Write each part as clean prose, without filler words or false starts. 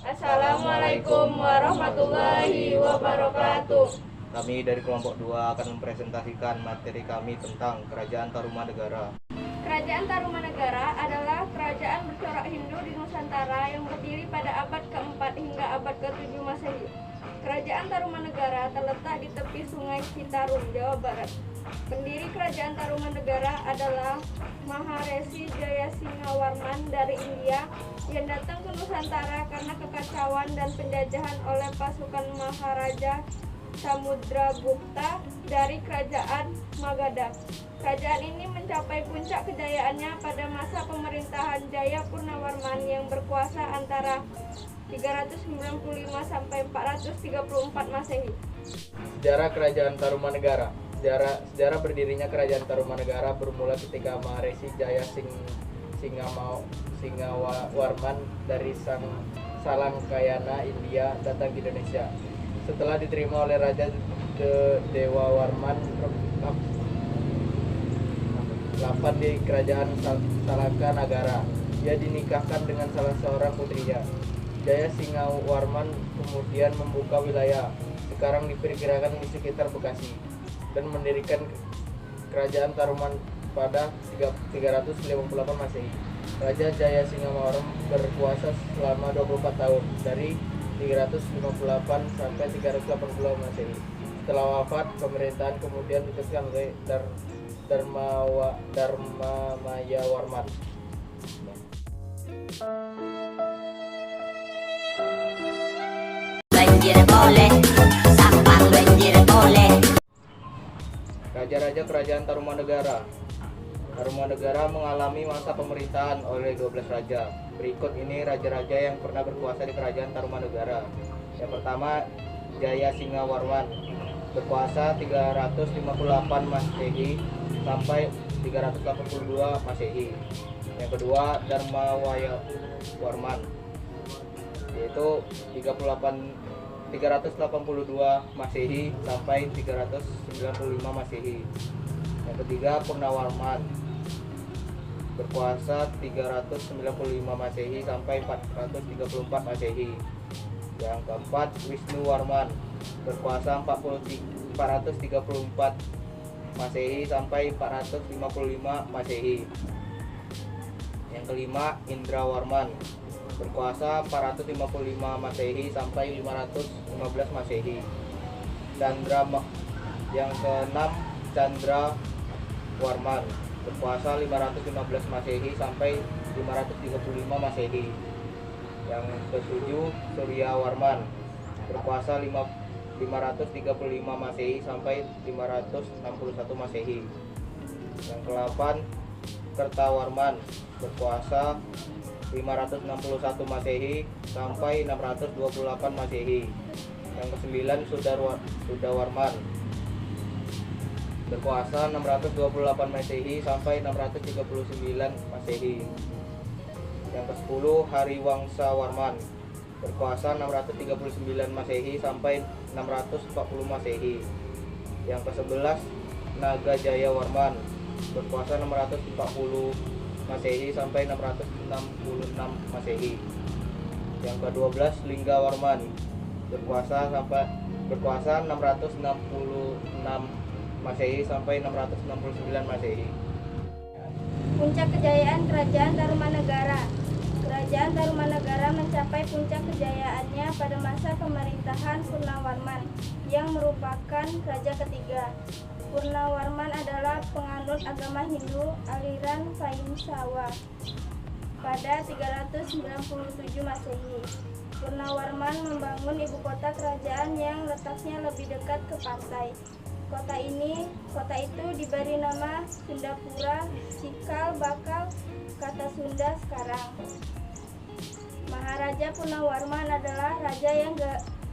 Assalamualaikum warahmatullahi wabarakatuh. Kami dari kelompok 2 akan mempresentasikan materi kami tentang Kerajaan Tarumanegara. Kerajaan Tarumanegara adalah kerajaan bercorak Hindu di Nusantara yang berdiri pada abad ke-4 hingga abad ke-7 Masehi. Kerajaan Tarumanegara terletak di tepi Sungai Citarum, Jawa Barat. Pendiri Kerajaan Tarumanegara adalah Maharesi Jayasingawarman dari India yang datang ke Nusantara karena kekacauan dan penjajahan oleh pasukan Maharaja Samudragupta dari Kerajaan Magadha. Kerajaan ini mencapai puncak kejayaannya pada masa pemerintahan Jaya Purnawarman yang berkuasa antara 395 sampai 434 Masehi. Sejarah Kerajaan Tarumanegara. Sejarah berdirinya Kerajaan Tarumanegara bermula ketika Maharesi Jayasingawarman dari Salangkayana, India datang ke Indonesia. Setelah diterima oleh Raja Dewawarman VIII di Kerajaan Salangkanagara, ia dinikahkan dengan salah seorang putrinya. Jayasingawarman kemudian membuka wilayah sekarang diperkirakan di sekitar Bekasi dan mendirikan Kerajaan Taruman pada 358 Masehi. Raja Jayasingawarman berkuasa selama 24 tahun dari 358 sampai 380 Masehi. Setelah wafat, pemerintahan kemudian diteruskan oleh Dharmamayawarman. Raja-raja Kerajaan Tarumanegara. Tarumanegara mengalami masa pemerintahan oleh 12 raja. Berikut ini raja-raja yang pernah berkuasa di Kerajaan Tarumanegara. Yang pertama, Jayasingawarman, berkuasa 358 Masehi sampai 382 Masehi. Yang kedua, Dharmamayawarman, yaitu 382 Masehi sampai 395 Masehi. Yang ketiga, Purnawarman, berkuasa 395 Masehi sampai 434 Masehi. Yang keempat, Wisnuwarman, berkuasa 434 Masehi sampai 455 Masehi. Yang kelima, Indrawarman, berkuasa 455 Masehi sampai 515 Masehi. Yang keenam, Chandrawarman, berkuasa 515 Masehi sampai 535 Masehi. Yang ketujuh, Suryawarman, berkuasa 535 Masehi sampai 561 Masehi. Yang ke-8, Kertawarman, berkuasa 561 Masehi sampai 628 Masehi. Yang ke-9, Sudawarman, berkuasa 628 Masehi sampai 639 Masehi. Yang ke-10, Hariwangsawarman, berkuasa 639 Masehi sampai 640 Masehi. Yang ke-11, Nagajayawarman, berkuasa 640 Masehi sampai 666 Masehi. Yang ke-12, Linggawarman, berkuasa 666 Masehi sampai 669 Masehi. Puncak kejayaan Kerajaan Tarumanegara. Kerajaan Tarumanegara mencapai puncak kejayaannya pada masa pemerintahan Purnawarman yang merupakan raja ketiga. Purnawarman adalah penganut agama Hindu aliran Vaishnava pada 397 Masehi. Purnawarman membangun ibu kota kerajaan yang letaknya lebih dekat ke pantai. Kota itu diberi nama Sundapura, Cikal Bakal kata Sunda sekarang. Maharaja Purnawarman adalah raja yang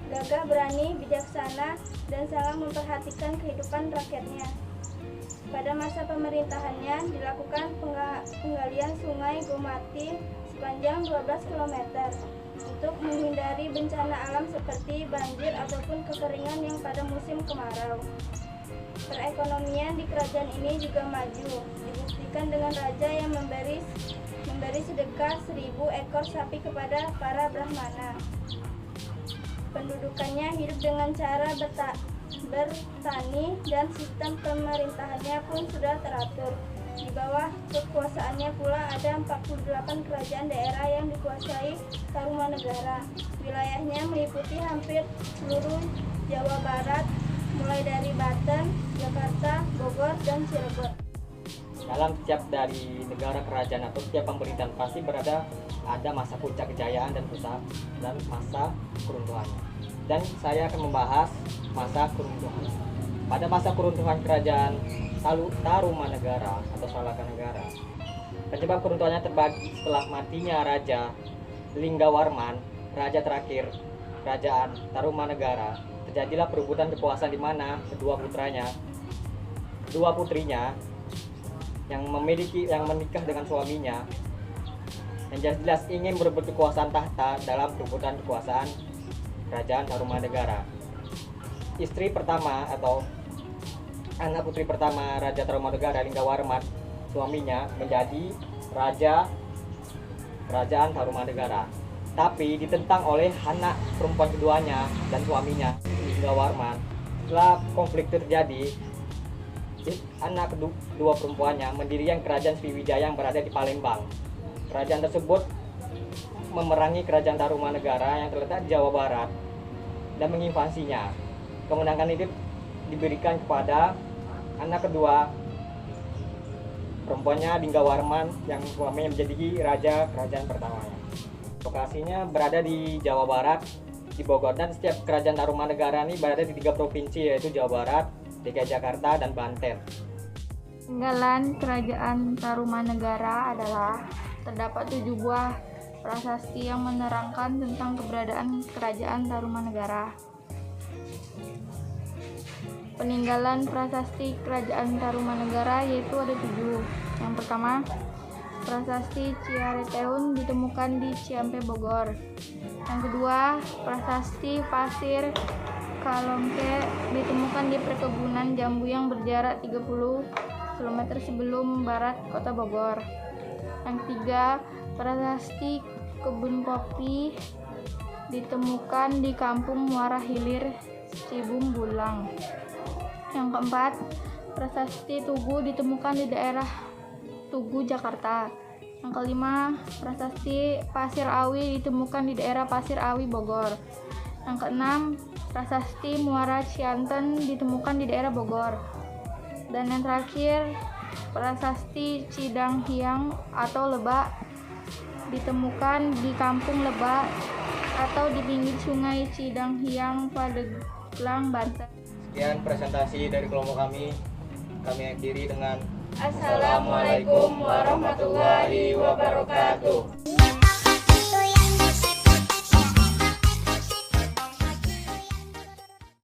gagah berani, bijaksana, dan sangat memperhatikan kehidupan rakyatnya. Pada masa pemerintahannya dilakukan penggalian sungai Gomati sepanjang 12 km untuk menghindari bencana alam seperti banjir ataupun kekeringan yang pada musim kemarau. Perekonomian di kerajaan ini juga maju, dibuktikan dengan raja yang memberi memberi sedekah 1.000 ekor sapi kepada para brahmana. Pendudukannya hidup dengan cara bertani dan sistem pemerintahannya pun sudah teratur. Di bawah kekuasaannya pula ada 48 kerajaan daerah yang dikuasai Tarumanegara. Wilayahnya meliputi hampir seluruh Jawa Barat, mulai dari Banten, Jakarta, Bogor, dan Cirebon. Dalam setiap dari negara kerajaan atau setiap pemerintahan pasti ada masa puncak kejayaan dan masa keruntuhannya. Dan saya akan membahas masa keruntuhan. Pada masa keruntuhan kerajaan Tarumanegara atau Salakanegara, penyebab keruntuhannya terbagi setelah matinya Raja Linggawarman, raja terakhir kerajaan Tarumanegara. Terjadilah perebutan kekuasaan di mana kedua putrinya yang menikah dengan suaminya yang jelas-jelas ingin berebut kekuasaan tahta dalam perebutan kekuasaan kerajaan Tarumanegara. Istri pertama atau anak putri pertama Raja Tarumanegara, Linggawarman, suaminya menjadi kerajaan Tarumanegara. Tapi ditentang oleh anak perempuan keduanya dan suaminya, Linggawarman. Setelah konflik terjadi, anak kedua perempuannya mendirikan kerajaan Sriwijaya yang berada di Palembang. Kerajaan tersebut memerangi kerajaan Tarumanegara yang terletak di Jawa Barat dan menginvasinya. Kemenangan itu diberikan kepada anak kedua perempuannya, Linggawarman, yang suaminya menjadi raja kerajaan pertamanya. Lokasinya berada di Jawa Barat, di Bogor, dan setiap kerajaan Tarumanegara ini berada di 3 provinsi, yaitu Jawa Barat, DKI Jakarta, dan Banten. Peninggalan kerajaan Tarumanegara adalah terdapat 7 buah prasasti yang menerangkan tentang keberadaan kerajaan Tarumanegara. Peninggalan prasasti kerajaan Tarumanegara yaitu ada 7. Yang pertama, prasasti Ciareteun ditemukan di Ciampe, Bogor. Yang kedua, prasasti Pasir Kalongke ditemukan di perkebunan jambu yang berjarak 30 km sebelum barat kota Bogor. Yang ketiga, prasasti Kebun Kopi ditemukan di Kampung Muara Hilir, Cibung Bulang. Yang keempat, prasasti Tugu ditemukan di daerah Tugu, Jakarta. Yang kelima, prasasti Pasir Awi ditemukan di daerah Pasir Awi, Bogor. Yang keenam, prasasti Muara Cianten ditemukan di daerah Bogor. Dan yang terakhir, prasasti Cidang Hiang atau Lebak ditemukan di Kampung Lebak atau di pinggir sungai Cidang Hiang, Pandeglang, Banten. Sekian presentasi dari kelompok kami. Kami akhiri dengan Assalamualaikum warahmatullahi wabarakatuh.